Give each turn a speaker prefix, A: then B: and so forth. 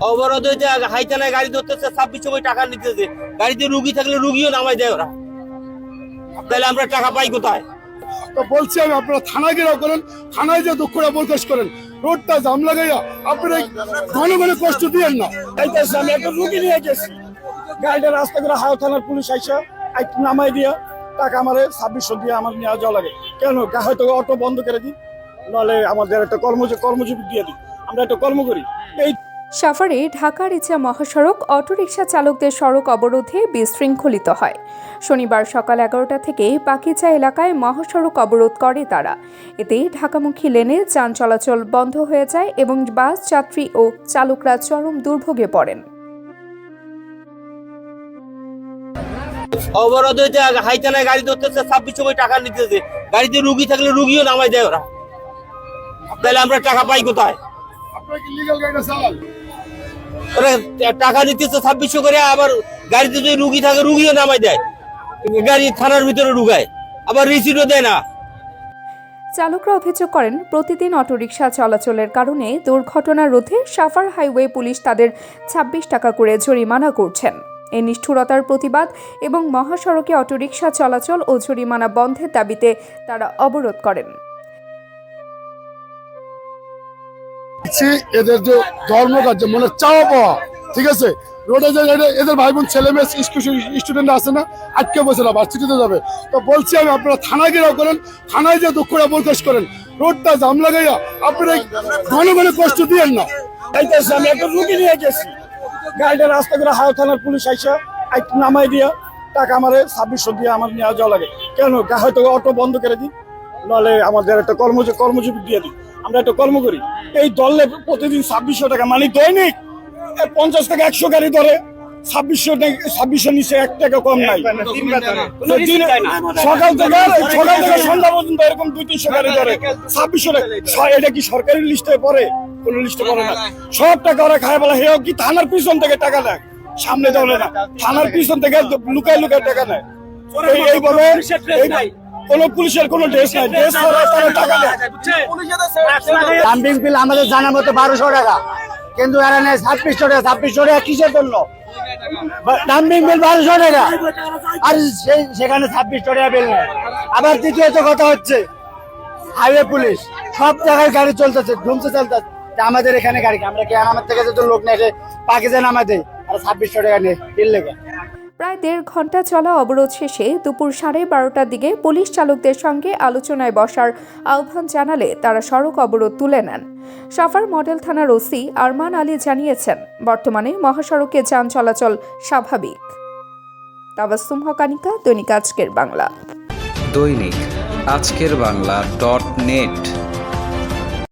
A: অবরোধ হয়েছে, হাইতানায় গাড়ি ধরতেছে, 26 টাকা নিতেছে। গাড়িতে রুগী থাকলে রুগীও নামাই দেয় ওরা, তাহলে আমরা টাকা পাই কোথায়?
B: তো বলছি আমি, আপনারা থানায় ঘেরাও করেন, থানায় যে দুঃখটা প্রকাশ করেন, রোডটা জাম লাগাইয়া আপনারা ঘন ঘন কষ্ট দিয়েন না। এইটাছে আমি একটা রুগী নিয়ে গেছি, গাড়িটা রাস্তা করে হাও থানার পুলিশ আইসা একটু নামাই দিয়া টাকা আমারে 2600 দিয়ে আমার নেওয়া যাওয়া লাগে। কেন? হয়তো অটো বন্ধ করে দিই, নাহলে আমাদের একটা কর্মজীবী দিয়ে দিই, আমরা একটা কর্ম করি। এই
C: সাভারে ঢাকার ইচ্ছা মহাসড়ক অটোরিকশা চালকদের সড়ক অবরোধে বিশৃঙ্খলিত হয়। শনিবার সকাল 11টা থেকে বাকিচা এলাকায় মহাসড়ক অবরোধ করে তারা। এতে ঢাকামুখী লেনে যান চলাচল বন্ধ হয়ে যায় এবং বাস যাত্রী ও চালকরা চরম দুর্ভোগে পড়েন।
A: অবরোধ হয়েছে, হাইতানায় গাড়ি ধরতেছে, 26 টাকা নিতেছে। গাড়িতে রুগী থাকলে রুগীও নামাই দেয় ওরা, তাহলে আমরা টাকা পাই কোথায়?
B: আপনারা কি লিগ্যাল গাড়িটা চালান?
A: ওরা টাকা নিতেছে 2600 করে, আবার গাড়িতে যদি রুগী থাকে রুগীও নামাই দেয়, গাড়ি থানার ভিতরে ঢুকায়, আবার রিসিটও দেয় না।
C: চালকরা অভিযোগ করেন, প্রতিদিন অটোরিকশা চলাচলের কারণে দুর্ঘটনা রোধে সাভার হাইওয়ে পুলিশ তাদের 26 টাকা করে জরিমানা করছেন। এই নিষ্ঠুরতার প্রতিবাদ এবং মহাসড়কে অটোরিকশা চলাচল ও জরিমানা বন্ধের দাবিতে তারা অবরোধ করেন।
B: এদের যে ধর্মকার্য মনে চাওয়া পাওয়া, ঠিক আছে, রোডে যে এদের ভাই বোন ছেলে মেয়ে স্টুডেন্ট আছে না, আটকে বসে না, ভার্সিটিতে যাবে। তো বলছি আমি, আপনারা থানায় ঘেরাও করেন, থানায় যে দুঃখটা প্রকাশ করেন, রোডটা জাম লাগাইয়া আপনারা ঘন ঘন কষ্ট দিয়েন না। এইটাছে আমি একটা রুগী নিয়ে গেছি, গাড়িটা রাস্তা করে হাও থানার পুলিশ আইসা একটু নামাই দিয়া টাকা আমারে 2600 দিয়ে আমার নেওয়া যাওয়া লাগে। কেন? হয়তো অটো বন্ধ করে দিই, নাহলে আমাদের একটা কর্মজীবী দিয়ে দিই, আমরা একটা কর্ম করি। এই দলে প্রতিদিন 2600 টাকা, মানে দৈনিক 50 থেকে 100 গাড়ি ধরে, 2600 নিচে 1 টাকা কম নাই। সকাল থেকে সন্ধ্যা পর্যন্ত এরকম 200-300 গাড়ি ধরে 2600 টাকা। এটা কি সরকারি লিস্টে পড়ে? কোন লিস্টে পড়ে না। সব টাকা ওরা খায় বলা, হেও কি থানার পিছন থেকে টাকা নেয়, সামনে দেওয়া না, থানার পিছন থেকে লুকায় টাকা নেয়। এইভাবে কোন পুলিশের কোন ড্রেস নাই, ড্রেস টাকা নেয়।
D: ডাম্পিং বিল আমাদের জানার মতো 1200 টাকা, কিন্তু এরা নেয় 2600 টাকা। 2600 টাকা কিসের জন্য? ডাম্পিং বিল 1200 টাকা, আর সেখানে 2600 টাকা বিল নেয়। আবার দ্বিতীয়ত কথা হচ্ছে, হাইওয়ে পুলিশ সব জায়গায় গাড়ি চলতেছে, ধুমছে চলতেছে, আমাদের এখানে গাড়ি, আমরা কি আমার থেকে যদি লোক নেই পাকিজে নামা দেয়, আর 2600 টাকা নেই বিল লেগে।
C: প্রায় 1.5 ঘন্টা চলা অবরোধ শেষে দুপুর 12:30টার দিকে পুলিশ চালকদের সঙ্গে আলোচনায় বসার আহ্বান জানালে তারা সড়ক অবরোধ তুলে নেন। সাভার মডেল থানার ওসি আরমান আলী জানিয়েছেন, বর্তমানে মহাসড়কে যান চলাচল স্বাভাবিক। তাবাসসুম হকানিকা, দৈনিক আজকের বাংলা।
E: দৈনিক আজকের বাংলা .net